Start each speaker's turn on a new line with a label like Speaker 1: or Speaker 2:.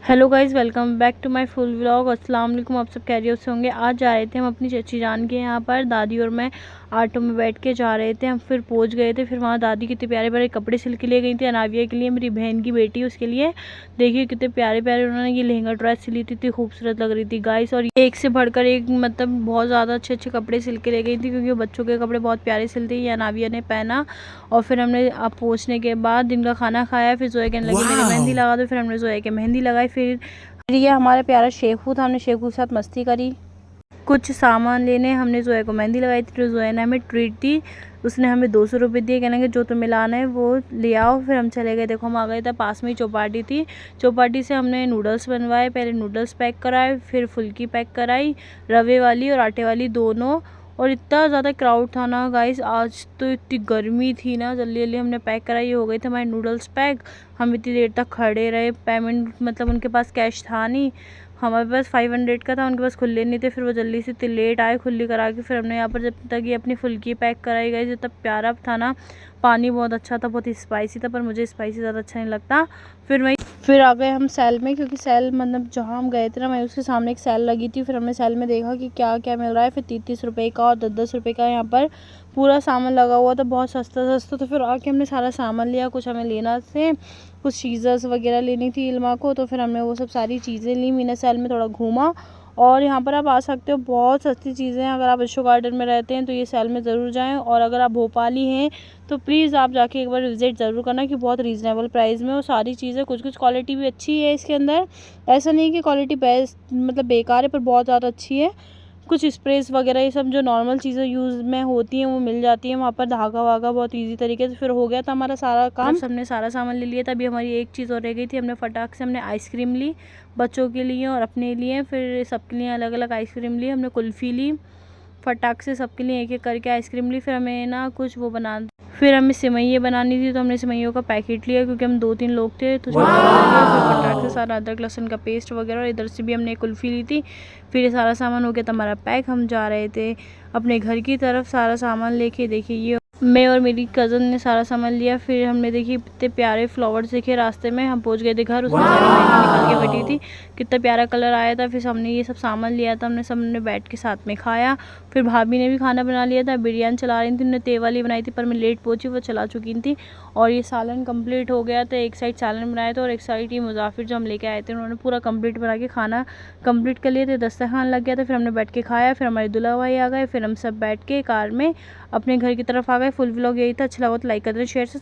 Speaker 1: Hello guys, welcome back to my full vlog. अस्सलाम वालेकुम। आप सब कैरियर से होंगे। आज जा रहे थे हम अपनी चची जान के यहाँ पर, दादी और मैं ऑटो में बैठ के जा रहे थे। हम फिर पहुँच गए थे। फिर वहाँ दादी कितने प्यारे प्यारे कपड़े सिल के ले गई थी अनाविया के लिए, मेरी बहन की बेटी उसके लिए। देखिए कितने प्यारे प्यारे उन्होंने ये लहंगा ड्रेस सिली थी, इतनी खूबसूरत लग रही थी गाइस। और एक से बढ़कर एक, मतलब बहुत ज़्यादा अच्छे अच्छे कपड़े सिल के ले गई थी, क्योंकि बच्चों के कपड़े बहुत प्यारे सिलते हैं। ये अनाविया ने पहना। और फिर हमने आप पहुँचने के बाद दिन का खाना खाया। फिर जोया कहने लगी मेरी मेहंदी लगा दो। फिर हमने जोया के मेहंदी लगाई। फिर ये हमारा प्यारा शेखू था, हमने शेखू के साथ मस्ती करी। कुछ सामान लेने हमने जोया को मेहंदी लगाई थी, तो जोया ने हमें ट्रीट दी। उसने हमें 200 रुपये दिए, कहने जो तुम्हें लाना है वो ले आओ। फिर हम चले गए। देखो हम आ गए थे, पास में ही चौपाटी थी। चौपाटी से हमने नूडल्स बनवाए। पहले नूडल्स पैक कराए, फिर फुल्की पैक कराई, रवे वाली और आटे वाली दोनों। और इतना ज़्यादा क्राउड था ना गाइस, आज तो इतनी गर्मी थी ना। जल्दी जल्दी हमने पैक कराई, हो गए थे हमारे नूडल्स पैक। हम इतनी देर तक खड़े रहे। पेमेंट मतलब उनके पास कैश था नहीं, हमारे पास 500 का था, उनके पास खुले नहीं थे। फिर वो जल्दी से इतनी लेट आए खुली करा के। फिर हमने यहाँ पर जब तक ये अपनी फुल्की पैक कराई गई, इतना प्यारा था ना। पानी बहुत अच्छा था, बहुत ही स्पाइसी था, पर मुझे स्पाइसी ज़्यादा अच्छा नहीं लगता। फिर आ गए हम सेल में, क्योंकि सेल मतलब जहाँ हम गए थे ना, मैं उसके सामने एक सेल लगी थी। फिर हमने सेल में देखा कि क्या क्या मिल रहा है। फिर 30-30 रुपये का और 10-10 रुपये का यहाँ पर पूरा सामान लगा हुआ था, बहुत सस्ता सस्ता। तो फिर आके हमने सारा सामान लिया। कुछ हमें लेना थे, कुछ सीजर्स वगैरह लेनी थी इल्मा को, तो फिर हमने वो सब सारी चीज़ें ली। मैंने सेल में थोड़ा घूमा। और यहाँ पर आप आ सकते हो, बहुत सस्ती चीज़ें हैं। अगर आप अशोक गार्डन में रहते हैं तो ये सेल में ज़रूर जाएं। और अगर आप भोपाली हैं तो प्लीज़ आप जाके एक बार विज़िट ज़रूर करना, कि बहुत रीज़नेबल प्राइस में वो सारी चीज़ें। कुछ कुछ क्वालिटी भी अच्छी है इसके अंदर, ऐसा नहीं कि क्वालिटी बेस्ट मतलब बेकार है, पर बहुत ज़्यादा अच्छी है। कुछ स्प्रेस वगैरह ये सब जो नॉर्मल चीज़ें यूज़ में होती हैं वो मिल जाती हैं वहाँ पर। धागा वागा बहुत इजी तरीके से। फिर हो गया था हमारा सारा काम, हमने सारा सामान ले लिया था। अभी हमारी एक चीज़ और रह गई थी। हमने फटाक से हमने आइसक्रीम ली, बच्चों के लिए और अपने लिए। फिर सबके लिए अलग अलग आइसक्रीम ली। हमने कुल्फ़ी ली, फटाक से सबके लिए एक एक करके आइसक्रीम ली। फिर हमें ना कुछ वो फिर हमें सेवइयाँ बनानी थी, तो हमने सेवइयों का पैकेट लिया, क्योंकि हम 2-3 लोग थे तो फिर फटाक से सारा अदरक लहसुन का पेस्ट वगैरह। और इधर से भी हमने कुल्फ़ी ली थी। फिर ये सारा सामान हो गया था हमारा पैक। हम जा रहे थे अपने घर की तरफ सारा सामान लेके। देखिए ये मैं और मेरी कज़न ने सारा सामान लिया। फिर हमने देखिए कितने प्यारे फ्लावर्स देखे रास्ते में। हम पहुंच गए थे घर, उसमें सारी मेहंदी निकाल के बैठी थी, कितना प्यारा कलर आया था। फिर हमने ये सब सामान लिया था, हमने सबने बैठ के साथ में खाया। फिर भाभी ने भी खाना बना लिया था, बिरयानी चला रही थी, उन्होंने तेल वाली बनाई थी, पर मैं लेट पहुंची, वो चला चुकी थी। और ये सालन कंप्लीट हो गया था। एक साइड सालन बनाया था और एक साइड ये मुजाफिर जो हम लेके आए थे, उन्होंने पूरा कंप्लीट बना के खाना कंप्लीट कर लिए थे। दस्तरखान लग गया था। फिर हमने बैठ के खाया। फिर हमारे दूल्हा भाई आ गए। फिर हम सब बैठ के कार में अपने घर की तरफ आ गए। फुल व्लॉग यही था। अच्छा लगा तो लाइक कर दें, शेयर से